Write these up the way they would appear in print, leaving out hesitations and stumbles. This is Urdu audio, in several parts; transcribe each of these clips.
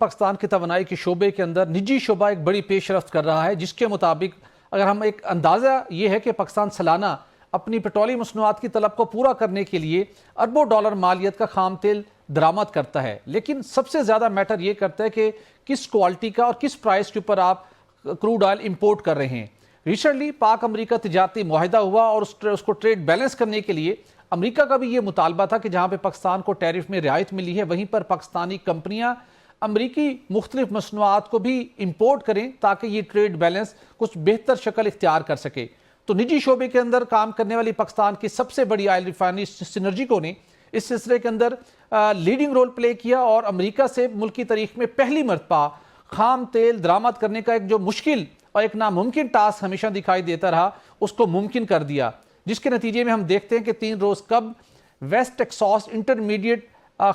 پاکستان کے توانائی کے شعبے کے اندر نجی شعبہ ایک بڑی پیش رفت کر رہا ہے، جس کے مطابق اگر ہم ایک اندازہ یہ ہے کہ پاکستان سالانہ اپنی پیٹرولیم مصنوعات کی طلب کو پورا کرنے کے لیے اربوں ڈالر مالیت کا خام تیل درآمد کرتا ہے، لیکن سب سے زیادہ میٹر یہ کرتا ہے کہ کس کوالٹی کا اور کس پرائس کے اوپر آپ کروڈ آئل امپورٹ کر رہے ہیں۔ ریسنٹلی پاک امریکہ تجارتی معاہدہ ہوا اور اس کو ٹریڈ بیلنس کرنے کے لیے امریکہ کا بھی یہ مطالبہ تھا کہ جہاں پہ پاکستان کو ٹیرف میں رعایت ملی ہے وہیں پر پاکستانی کمپنیاں امریکی مختلف مصنوعات کو بھی امپورٹ کریں تاکہ یہ ٹریڈ بیلنس کچھ بہتر شکل اختیار کر سکے۔ تو نجی شعبے کے اندر کام کرنے والی پاکستان کی سب سے بڑی آئل ریفائنری سینرجیکو نے اس سلسلے کے اندر لیڈنگ رول پلے کیا اور امریکہ سے ملک کی تاریخ میں پہلی مرتبہ خام تیل درآمد کرنے کا ایک جو مشکل اور ایک ناممکن ٹاسک ہمیشہ دکھائی دیتا رہا اس کو ممکن کر دیا، جس کے نتیجے میں ہم دیکھتے ہیں کہ 3 روز قبل ویسٹ ٹیکساس انٹرمیڈیٹ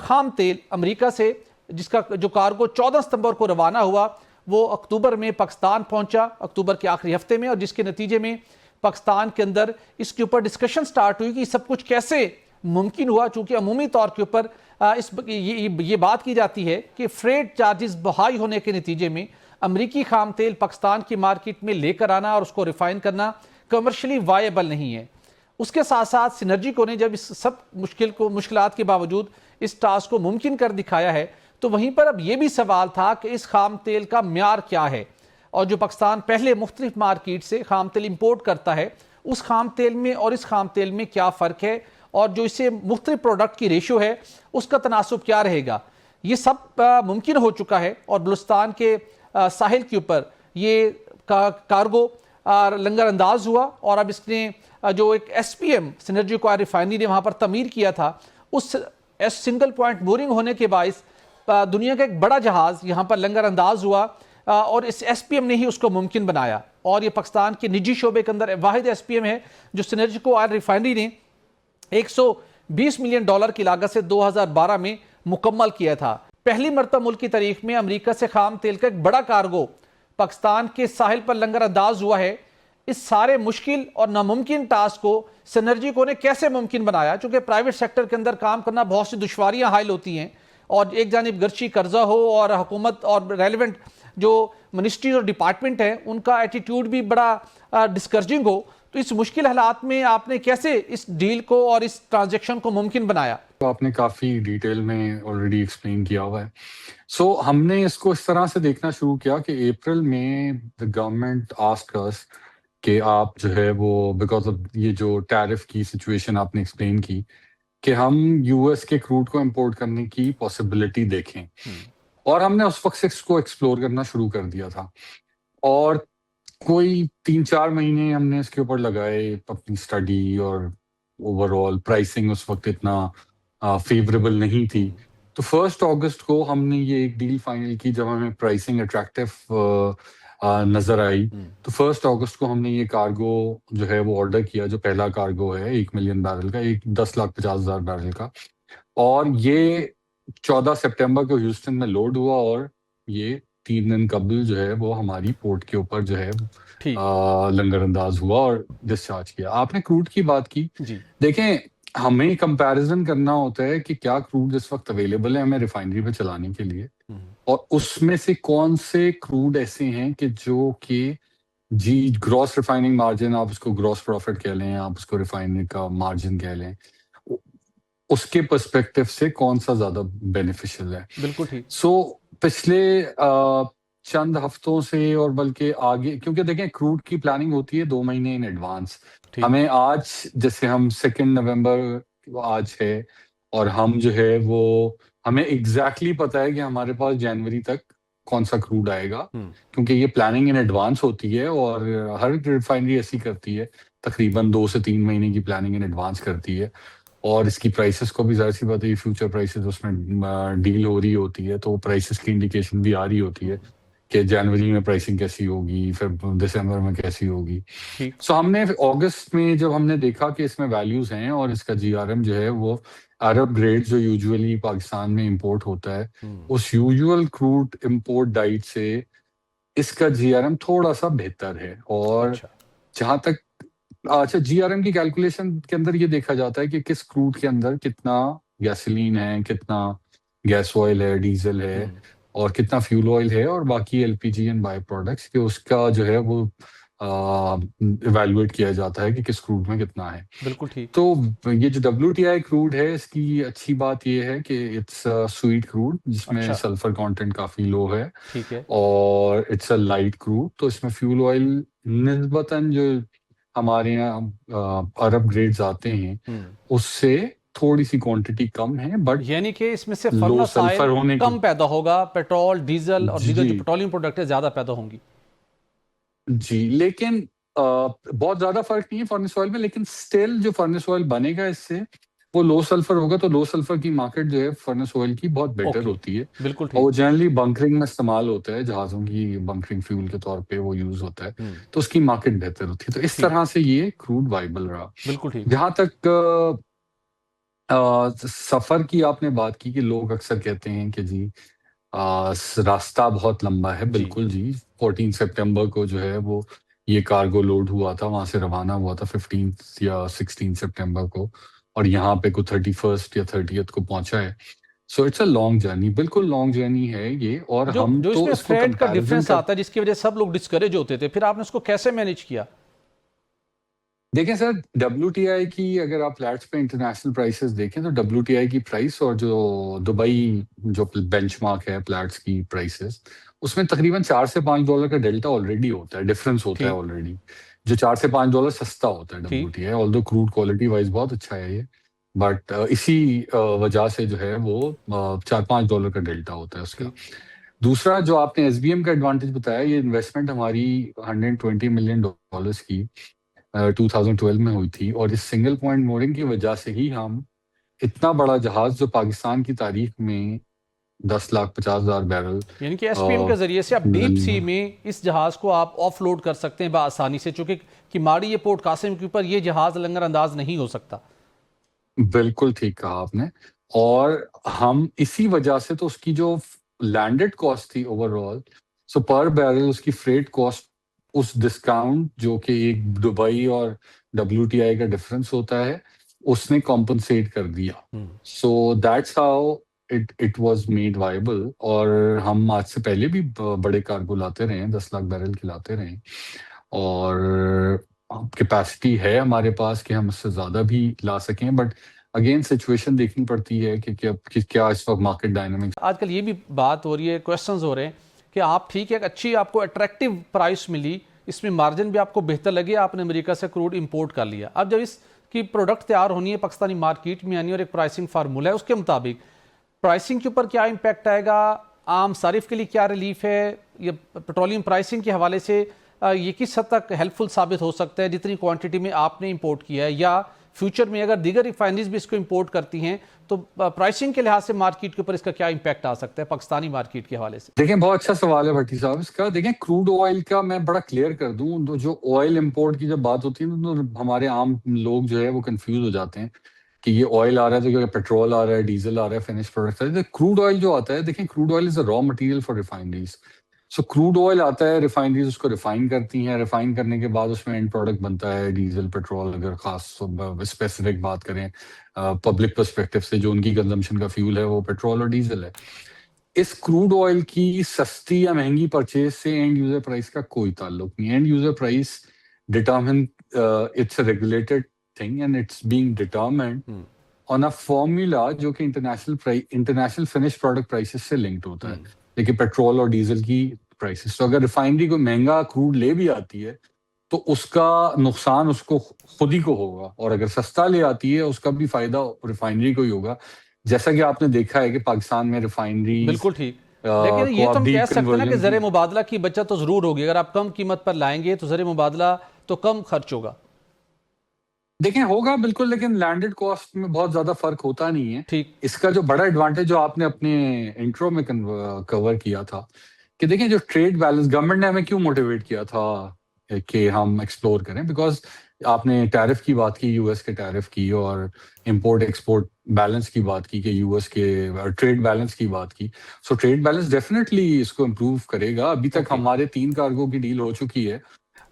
خام تیل امریکہ سے جس کا جو کارگو 14 ستمبر کو روانہ ہوا وہ اکتوبر میں پاکستان پہنچا، اکتوبر کے آخری ہفتے میں، اور جس کے نتیجے میں پاکستان کے اندر اس کے اوپر ڈسکشن سٹارٹ ہوئی کہ سب کچھ کیسے ممکن ہوا، چونکہ عمومی طور کے اوپر یہ بات کی جاتی ہے کہ فریٹ چارجز بہائی ہونے کے نتیجے میں امریکی خام تیل پاکستان کی مارکیٹ میں لے کر آنا اور اس کو ریفائن کرنا کمرشلی وائبل نہیں ہے۔ اس کے ساتھ ساتھ سینرجیکو نے جب اس سب مشکلات کے باوجود اس ٹاسک کو ممکن کر دکھایا ہے تو وہیں پر اب یہ بھی سوال تھا کہ اس خام تیل کا معیار کیا ہے، اور جو پاکستان پہلے مختلف مارکیٹ سے خام تیل امپورٹ کرتا ہے اس خام تیل میں اور اس خام تیل میں کیا فرق ہے، اور جو اسے مختلف پروڈکٹ کی ریشو ہے اس کا تناسب کیا رہے گا۔ یہ سب ممکن ہو چکا ہے اور بلوچستان کے ساحل کے اوپر یہ کارگو لنگر انداز ہوا، اور اب اس نے جو ایک ایس پی ایم سینرجیکو ریفائنری نے وہاں پر تعمیر کیا تھا اس سنگل پوائنٹ بورنگ ہونے کے باعث دنیا کا ایک بڑا جہاز یہاں پر لنگر انداز ہوا، اور اس ایس پی ایم نے ہی اس کو ممکن بنایا، اور یہ پاکستان کے نجی شعبے کے اندر واحد ایس پی ایم ہے جو سینرجیکو آئل ریفائنری نے $120 ملین کی لاگت سے 2012 میں مکمل کیا تھا۔ پہلی مرتبہ ملک کی تاریخ میں امریکہ سے خام تیل کا ایک بڑا کارگو پاکستان کے ساحل پر لنگر انداز ہوا ہے۔ اس سارے مشکل اور ناممکن ٹاسک کو سینرجیکو نے کیسے ممکن بنایا؟ چونکہ پرائیویٹ سیکٹر کے اندر کام کرنا بہت سی دشواریاں حائل ہوتی ہیں، اور ایک جانب گرچی قرضہ ہو اور حکومت اور ریلیونٹ جو منسٹریز اور ڈپارٹمنٹ ہیں ان کا ایٹیٹیوڈ بھی بڑا ڈسکریجنگ ہو، تو اس مشکل حالات میں آپ نے کیسے اس ڈیل کو اور اس ٹرانزیکشن کو ممکن بنایا؟ آپ نے کافی ڈیٹیل میں آلریڈی ایکسپلین کیا ہوا ہے۔ ہم نے اس کو اس طرح سے دیکھنا شروع کیا کہ اپریل میں the government asked us کہ آپ جو ہے وہ بیکاز آف یہ جو ٹیرف کی سچویشن آپ نے ایکسپلین کی کہ ہم یو ایس کے کروڈ کو امپورٹ کرنے کی پاسبلٹی دیکھیں، اور ہم نے اس وقت سے اس کو ایکسپلور کرنا شروع کر دیا تھا، اور کوئی 3-4 مہینے ہم نے اس کے اوپر لگائے اپنی اسٹڈی، اور اوور آل پرائسنگ اس وقت اتنا فیوریبل نہیں تھی۔ تو 1 اگست کو ہم نے یہ ایک ڈیل فائنل کی جب ہمیں پرائسنگ اٹریکٹیو نظر آئی، تو 1 اگست کو ہم نے یہ کارگو جو ہے وہ آرڈر کیا، جو پہلا کارگو ہے 1 ملین بیرل کا، 10,50,000 بیرل کا، اور یہ 14 سپٹمبر کو ہیوسٹن میں لوڈ ہوا، اور یہ 3 دن قبل جو ہے وہ ہماری پورٹ کے اوپر جو ہے لنگر انداز ہوا اور ڈسچارج کیا۔ آپ نے کروڈ کی بات کی، دیکھیں ہمیں کمپیریزن کرنا ہوتا ہے کہ کیا کروڈ اس وقت اویلیبل ہے ہمیں ریفائنری پہ چلانے کے لیے، اور اس میں سے کون سے کروڈ ایسے ہیں کہ جو کہ گراس ریفائننگ مارجن، آپ اس کو گراس پروفٹ کہہ لیں، آپ اس کو ریفائننگ کا مارجن کہہ لیں، اس کے پرسپیکٹو سے کون سا زیادہ بینیفیشل ہے۔ بالکل ٹھیک۔ پچھلے چند ہفتوں سے، اور بلکہ آگے، کیونکہ دیکھیں کروڈ کی پلاننگ ہوتی ہے 2 مہینے ان ایڈوانس۔ ہمیں آج جیسے ہم 2 نومبر آج ہے، اور ہم جو ہے وہ ہمیں ایگزیکٹلی پتا ہے کہ ہمارے پاس جنوری تک کون سا کروڈ آئے گا، کیونکہ یہ پلاننگ ان ایڈوانس ہوتی ہے، اور ہر ریفائنری ایسی کرتی ہے، تقریباً 2 سے 3 مہینے کی پلاننگ ان ایڈوانس کرتی ہے، اور اس کی پرائسز کو بھی ظاہر سی بات ہے فیوچر پرائسز اس میں ڈیل ہو رہی ہوتی ہے، تو پرائسز کی انڈیکیشن بھی آ رہی ہوتی ہے کہ جنوری میں پرائسنگ کیسی ہوگی، پھر دسمبر میں کیسی ہوگی۔ ہم نے اگست میں جب ہم نے دیکھا کہ اس میں ویلیوز ہیں، اور اس کا جی آر ایم جو ہے وہ عرب گریڈ جو یوزولی پاکستان میں امپورٹ ہوتا ہے، اس یوزول کروڈ امپورٹ ڈائٹ سے اس کا جی آر ایم تھوڑا سا بہتر ہے، اور جہاں تک جی آر ایم کی کیلکولیشن کے اندر یہ دیکھا جاتا ہے کہ کس کروڈ کے اندر کتنا گیسولین ہے، کتنا گیس آئل ہے، ڈیزل ہے، اور کتنا فیول آئل ہے اور باقی LPG اینڈ بائی پروڈکٹس، کہ اس کا جو ہے وہ ایویلویٹ کیا جاتا ہے کہ کس کروڈ میں کتنا ہے. بالکل ٹھیک. تو یہ جو WTI کروڈ ہے اس کی اچھی بات یہ ہے کہ اٹس سویٹ کروڈ جس میں اچھا سلفر کانٹینٹ کافی لو ہے، ٹھیک ہے. اور اٹس اے لائٹ کروڈ. تو اس میں فیول آئل نسبتاً جو ہمارے یہاں عرب گریڈز آتے ہیں اس سے تھوڑی سی کوانٹٹی کم ہے، بٹ یعنی کہ اس میں سے لو فرنس آئل سلفر ہونے کی. کم پیدا ہوگا، پیٹرول ڈیزل اور دیگر جو جی پیٹرولیم پروڈکٹ ہے زیادہ پیدا ہوں گی. جی، لیکن بہت زیادہ فرق نہیں ہے فرنس آئل میں، لیکن سٹل جو فرنس آئل بنے گا اس سے وہ لو سلفر ہوگا. تو لو سلفر کی مارکیٹ جو ہے فرنس آئل کی بہت بیٹر اوکے ہوتی ہے، بالکل اور وہ ٹھیک. جنرلی بنکرنگ میں استعمال ہوتا ہے، جہازوں کی بنکرنگ فیول کے طور پہ وہ یوز ہوتا ہے، تو اس کی مارکیٹ بہتر ہوتی ہے. تو اس ٹھیک طرح سے یہ کروڈ وائبل رہا. بالکل ٹھیک. جہاں تک سفر کی آپ نے بات کی کہ لوگ اکثر کہتے ہیں کہ جی راستہ بہت لمبا ہے. جی بالکل جی، 14 سپٹمبر کو جو ہے وہ یہ کارگو لوڈ ہوا تھا، وہاں سے روانہ ہوا تھا 15 یا 16 سپٹمبر کو، اور یہاں پہ کو 31 یا 30 کو پہنچا ہے. So it's a long journey, بالکل لانگ جرنی ہے یہ. اور جو ہم جو اس تو میں اس کو فریٹ کا کمپیریزن ڈفرنس آتا ہے جس کی وجہ سے سب لوگ ڈسکریج ہوتے تھے، پھر آپ نے اس کو کیسے مینیج کیا؟ دیکھیں سر، WTI کی اگر آپ فلیٹس پہ انٹرنیشنل پرائسز دیکھیں تو WTI کی پرائس اور جو دبئی جو بینچ مارک ہے پلیٹس کی پرائسز، اس میں تقریباً $4 سے $5 کا ڈیلٹا آلریڈی ہوتا ہے، ڈفرنس ہوتا ہے ٹھیک آلریڈی. جو $4 سے $5 سستا ہوتا ہے ٹھیک. WTI، آلدو کروڈ کوالٹی وائز بہت اچھا ہے یہ، بٹ اسی وجہ سے جو ہے وہ $4-5 کا ڈیلٹا ہوتا ہے اس کا. ٹھیک. دوسرا جو آپ نے SBM کا ایڈوانٹیج بتایا، یہ انویسٹمنٹ ہماری $120 ملین کی 2012 میں ہوئی تھی، اور اس سنگل پوائنٹ مورنگ کی وجہ سے ہی ہم اتنا بڑا جہاز جو پاکستان کی تاریخ میں 10,50,000 بیرل یعنی کہ SPM کے ذریعے سے آپ ڈیپ سی میں اس جہاز کو آپ آف لوڈ کر سکتے ہیں بآسانی سے، چونکہ کماڑی یہ پورٹ قاسم کے اوپر یہ جہاز لنگر انداز نہیں ہو سکتا. بالکل ٹھیک کہا آپ نے. اور ہم اسی وجہ سے تو اس کی جو لینڈڈ کاسٹ تھی اوور آل، سو پر بیرل اس کی فریٹ کاسٹ، اس ڈسکاؤنٹ جو کہ ایک دبئی اور WTI کا ڈفرنس ہوتا ہے، اس نے کمپنسیٹ کر دیا. So that's how it was made viable. اور ہم آج سے پہلے بھی بڑے کارگو لاتے رہے ہیں، 10 لاکھ بیرل کے لاتے رہے ہیں، اور کیپیسٹی ہے ہمارے پاس کہ ہم اس سے زیادہ بھی لا سکیں. بٹ اگین سچویشن دیکھنی پڑتی ہے کہ کیا اس وقت مارکیٹ ڈائنامکس. آج کل یہ بھی بات ہو رہی ہے، کوشچنز ہو رہے ہیں کہ آپ ٹھیک ہے اچھی آپ کو اٹریکٹیو پرائس ملی، اس میں مارجن بھی آپ کو بہتر لگے، آپ نے امریکہ سے کروڈ امپورٹ کر لیا. اب جب اس کی پروڈکٹ تیار ہونی ہے، پاکستانی مارکیٹ میں آنی ہے، اور ایک پرائسنگ فارمولا ہے، اس کے مطابق پرائسنگ کے اوپر کیا امپیکٹ آئے گا، عام صارف کے لیے کیا ریلیف ہے، یہ پیٹرولیم پرائسنگ کے حوالے سے یہ کس حد تک ہیلپ فل ثابت ہو سکتا ہے جتنی کوانٹٹی میں آپ نے امپورٹ کیا ہے، یا فیوچر میں اگر دیگر ریفائنریز بھی اس کو امپورٹ کرتی ہیں تو پرائسنگ کے لحاظ سے مارکیٹ کے اوپر اس کا کیا امپیکٹ آ سکتا ہے پاکستانی مارکیٹ کے حوالے سے؟ دیکھیں بہت اچھا سوال ہے بھٹی صاحب اس کا. دیکھیں کروڈ آئل کا میں بڑا کلیئر کر دوں، جو آئل امپورٹ کی جب بات ہوتی ہے تو ہمارے عام لوگ جو ہے وہ کنفیوز ہو جاتے ہیں کہ یہ آئل آ رہا ہے تو کیا پیٹرول آ رہا ہے، ڈیزل آ رہا ہے، فنش پروڈکٹ آ رہا ہے. کروڈ آئل جو آتا ہے، دیکھیں crude oil is a raw material for refineries. So crude oil آتا ہے، ریفائنریز اس کو ریفائن کرتی ہیں، ریفائن کرنے کے بعد اس میں اینڈ پروڈکٹ بنتا ہے ڈیزل، پیٹرول. اگر خاص اسپیسیفک بات کریں پبلک پرسپیکٹو سے، جو ان کی کنزمپشن کا فیول ہے وہ پیٹرول اور ڈیزل ہے. اس کروڈ آئل کی سستی یا مہنگی پرچیز سے اینڈ یوزر پرائس کا کوئی تعلق نہیں. End user price determine it's a regulated thing and it's being determined on a formula جو کہ انٹرنیشنل فنش پروڈکٹ پرائسز سے لنکڈ ہوتا ہے، لیکن پیٹرول اور ڈیزل کی پرائسز. تو اگر ریفائنری کو مہنگا کروڈ لے بھی آتی ہے تو اس کا نقصان اس کو خود ہی کو ہوگا، اور اگر سستا لے آتی ہے اس کا بھی فائدہ ریفائنری کو ہی ہوگا. جیسا کہ آپ نے دیکھا ہے کہ پاکستان میں ریفائنریز بالکل ٹھیک. لیکن یہ کو تو ہم آپ کہہ ڈیپ سکتے ہیں نا کہ کنورژن زر مبادلہ کی بچت تو ضرور ہوگی، اگر آپ کم قیمت پر لائیں گے تو زر مبادلہ تو کم خرچ ہوگا. دیکھیں ہوگا بالکل، لیکن لینڈڈ کاسٹ میں بہت زیادہ فرق ہوتا نہیں ہے. ٹھیک. اس کا جو بڑا ایڈوانٹیج جو آپ نے اپنے انٹرو میں کور کیا تھا کہ دیکھیں جو ٹریڈ بیلنس، گورنمنٹ نے ہمیں کیوں موٹیویٹ کیا تھا کہ ہم ایکسپلور کریں، بیکاز آپ نے ٹیرف کی بات کی، US کے ٹیرف کی، اور امپورٹ ایکسپورٹ بیلنس کی بات کی، کہ US کے ٹریڈ بیلنس کی بات کی. سو ٹریڈ بیلنس ڈیفینیٹلی اس کو امپروو کرے گا. ابھی تک ہمارے 3 کارگو کی ڈیل ہو چکی ہے،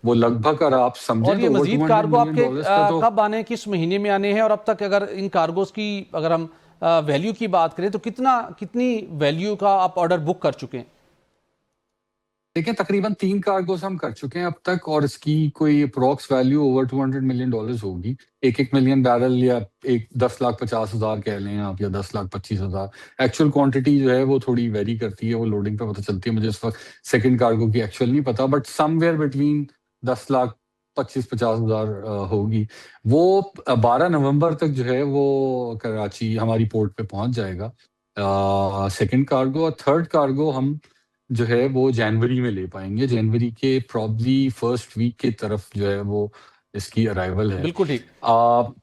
وہ لگ بھگ اگر آپ سمجھیں اور یہ تو مزید $200 کارگو آپ کے ملین کا تو کب آنے ہیں، کس مہینے میں آنے ہیں، اور اب تک اگر ان کارگوز کی اگر ہم ویلیو کی بات کریں تو کتنی ویلیو کا آپ آرڈر بک کر چکے ہیں؟ دیکھیں تقریباً 3 کارگوز ہم کر چکے ہیں اب تک، اور اس کی کوئی اپروکس ویلیو اوور $200 ملین ہوگی. 1 ملین بیرل یا 10,50,000 کہہ لیں آپ، یا 10,25,000. ایکچوئل کوانٹٹی جو ہے وہ تھوڑی ویری کرتی ہے، وہ لوڈنگ پہ پتہ چلتی ہے. مجھے اس وقت سیکنڈ کارگو کی ایکچوئل نہیں پتا، بٹ سم ویئر بٹوین 10,25,000-50,000 ہوگی. وہ 12 نومبر تک جو ہے وہ کراچی ہماری پورٹ پہ پہنچ جائے گا سیکنڈ کارگو. اور تھرڈ کارگو ہم جو ہے وہ جنوری میں لے پائیں گے. جنوری کے پرابلی فرسٹ ویک کی طرف جو ہے وہ اس کی ارائیول ہے. بالکل ٹھیک.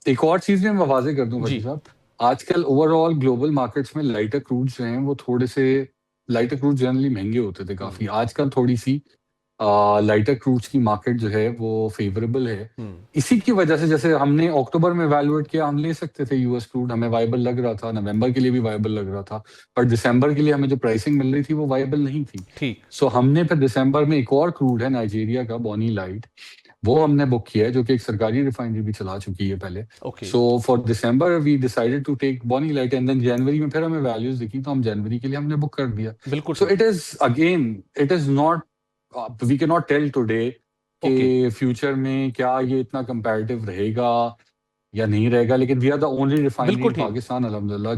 ایک اور چیز میں واضح کر دوں جی بھائی صاحب، آج کل اوور آل گلوبل مارکیٹس میں لائٹر کروڈ جو ہیں وہ تھوڑے سے، لائٹر کروڈ جنرلی مہنگے ہوتے تھے کافی. آج کل تھوڑی سی لائٹر کروڈس کی مارکیٹ جو ہے وہ فیوریبل ہے. اسی کی وجہ سے جیسے ہم نے اکتوبر میں ایویلویٹ کیا، ہم لے سکتے تھے یو ایس کروڈ، ہمیں وائبل لگ رہا تھا، نومبر کے لیے بھی وائبل لگ رہا تھا، پر دسمبر کے لیے ہمیں جو پرائسنگ مل رہی تھی وہ وائبل نہیں تھی. ٹھیک. سو ہم نے پھر دسمبر میں ایک اور کروڈ ہے نائجیریا کا، بونی لائٹ، وہ ہم نے بک کیا ہے، جو کہ ایک سرکاری ریفائنری بھی چلا چکی ہے پہلے. Okay. So far December we decided to take Bonny light, and then January میں پھر ہمیں ویلیوز دکھی تو ہم جنوری کے لیے ہم نے بک کر دیا. بالکل. سو اٹ از ناٹ، وی کی ناٹ ٹیل ٹوڈے کہ فیوچر میں کیا یہ اتنا کمپیریٹیو رہے گا یا نہیں رہے گا، لیکن we are the only refinery in Pakistan الحمدللہ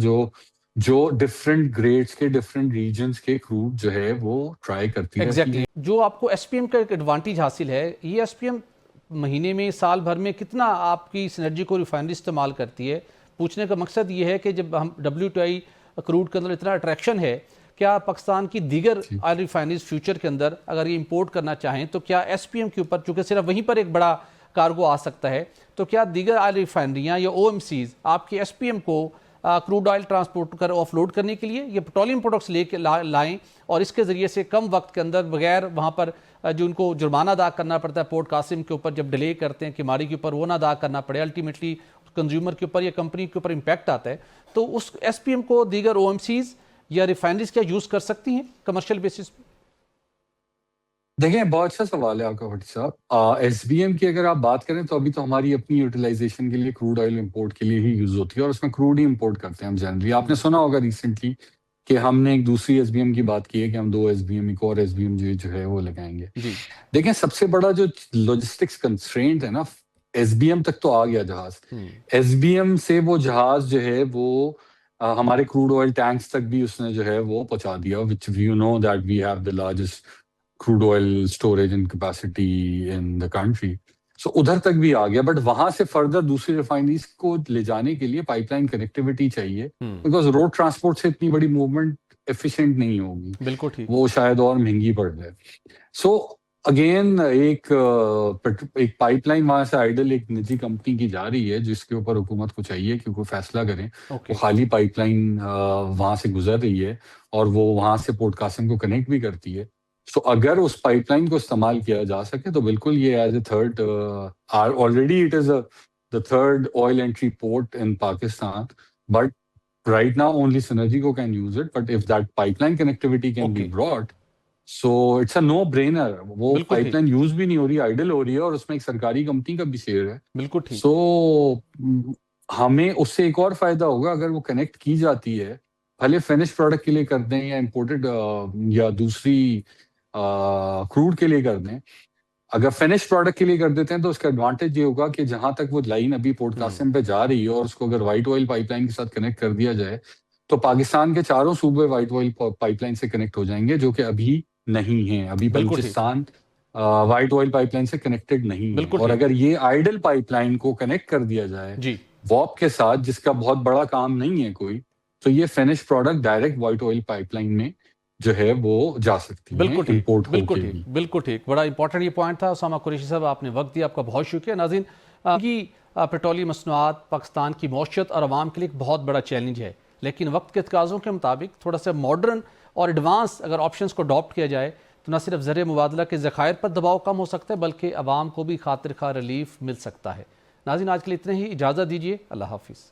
جو ڈفرینٹ گریڈس کے ڈفرینٹ ریجنز کے کروڈ جو ہے وہ ٹرائی کرتی ہے. ایگزیکٹلی. جو آپ کو ایس پی ایم کا ایک ایڈوانٹیج حاصل ہے، یہ ایس پی ایم مہینے میں سال بھر میں کتنا آپ کی سینرجی کو ریفائنری استعمال کرتی ہے؟ پوچھنے کا مقصد یہ ہے کہ جب ہم WTI کروڈ کے اندر اتنا اٹریکشن ہے، کیا پاکستان کی دیگر آئل ریفائنریز فیوچر کے اندر اگر یہ امپورٹ کرنا چاہیں تو کیا ایس پی ایم کے اوپر، چونکہ صرف وہیں پر ایک بڑا کارگو آ سکتا ہے، تو کیا دیگر آئل ریفائنریاں یا او ایم سیز آپ کے ایس پی ایم کو کروڈ آئل ٹرانسپورٹ کر آف لوڈ کرنے کے لیے یہ پیٹرولیم پروڈکٹس لے کے لائیں، اور اس کے ذریعے سے کم وقت کے اندر بغیر وہاں پر جو ان کو جرمانہ ادا کرنا پڑتا ہے پورٹ قاسم کے اوپر جب ڈیلے کرتے ہیں کماری کے اوپر، وہ نہ ادا کرنا پڑے، الٹیمیٹلی کنزیومر کے اوپر یا کمپنی کے اوپر امپیکٹ آتا ہے، تو اس ایس پی ایم کو دیگر او ایم سیز یا ریفائنریز کیا یوز کر سکتی ہیں کمرشل بیسس پہ؟ دیکھیں بہت اچھا سوال ہے آپ کا بھٹی صاحب. ایس بی ایم کی اگر آپ بات کریں تو ابھی تو ہماری اپنی یوٹیلائزیشن کے لیے کروڈ آئل امپورٹ کے لیے ہی یوز ہوتی ہے، اور اس میں کروڈ ہی امپورٹ کرتے ہیں ہم جنرلی. آپ نے سنا ہوگا ریسنٹلی کہ ہم نے ایک دوسری ایس بی ایم کی بات کی ہے کہ ہم 2 ایس بی ایم، ایک اور ایس بی ایم جو ہے وہ لگائیں گے. دیکھیں سب سے بڑا جو لاجسٹکس کنسٹرینٹ ہے نا، ایس بی ایم تک تو آ گیا جہاز. ایس بی ایم سے وہ جہاز جو ہے وہ ہمارے کروڈ آئل ٹینکس تک بھی اس نے جو ہے وہ پہنچا دیا، which you know that we have the largest crude oil storage and capacity in the country. So ادھر تک بھی آ گیا، بٹ وہاں سے فردر دوسری ریفائنریز کو لے جانے کے لیے پائپ لائن کنیکٹیوٹی چاہیے، بیکاز روڈ ٹرانسپورٹ سے اتنی بڑی موومنٹ ایفیشینٹ نہیں ہوگی. بالکل ٹھیک. وہ شاید اور مہنگی پڑ جائے. سو اگین ایک پائپ لائن وہاں سے آئیڈل ایک نجی کمپنی کی جا رہی ہے، جس کے اوپر حکومت کو چاہیے کہ کوئی فیصلہ کریں. وہ خالی پائپ لائن وہاں سے گزر رہی ہے اور وہ وہاں سے پورٹ قاسم کو کنیکٹ بھی کرتی ہے. سو اگر اس پائپ لائن کو استعمال کیا جا سکے تو بالکل یہ is a third, already it is the third oil entry port in Pakistan, but right now only Cnergyico can use it. But if that pipeline connectivity can be brought, so it's a no brainer. وہ پائپ لائن یوز بھی نہیں ہو رہی، آئیڈل ہو رہی ہے، اور اس میں ایک سرکاری کمپنی کا بھی شیئر ہے. بالکل ٹھیک. سو ہمیں اس سے ایک اور فائدہ ہوگا اگر وہ کنیکٹ کی جاتی ہے، بھلے فنش پروڈکٹ کے لیے کر دیں یا امپورٹڈ یا دوسری کروڈ کے لیے کر دیں. اگر فنش پروڈکٹ کے لیے کر دیتے ہیں تو اس کا ایڈوانٹیج یہ ہوگا کہ جہاں تک وہ لائن ابھی پورٹ قاسم پہ جا رہی ہے اور اس کو اگر وائٹ آئل پائپ لائن کے ساتھ کنیکٹ کر دیا جائے تو پاکستان کے چاروں صوبے وائٹ آئل پائپ لائن سے کنیکٹ ہو جائیں گے، جو کہ ابھی نہیں ہیں. ابھی Balochistan white oil pipe line سے کنیکٹڈ نہیں ہے. اور اگر یہ آئیڈل پائپ لائن کو کنیکٹ کر دیا جائے واپ کے ساتھ، جس کا بہت بڑا کام نہیں ہے کوئی، تو یہ finish product direct white oil pipe line میں جو ہے وہ جا سکتی ہے. بالکل ٹھیک. بڑا امپورٹنٹ یہ پوائنٹ تھا. اسامہ قریشی صاحب آپ نے وقت دیا، آپ کا بہت شکریہ. ناظرین، پیٹرولیم مصنوعات پاکستان کی معیشت اور عوام کے لیے ایک بہت بڑا چیلنج ہے، لیکن وقت کے تقاضوں کے مطابق تھوڑا سا ماڈرن اور ایڈوانس اگر آپشنز کو اڈاپٹ کیا جائے تو نہ صرف زر مبادلہ کے ذخائر پر دباؤ کم ہو سکتا ہے بلکہ عوام کو بھی خاطر خواہ ریلیف مل سکتا ہے. ناظرین، آج کے لیے اتنے ہی. اجازت دیجیے. اللہ حافظ.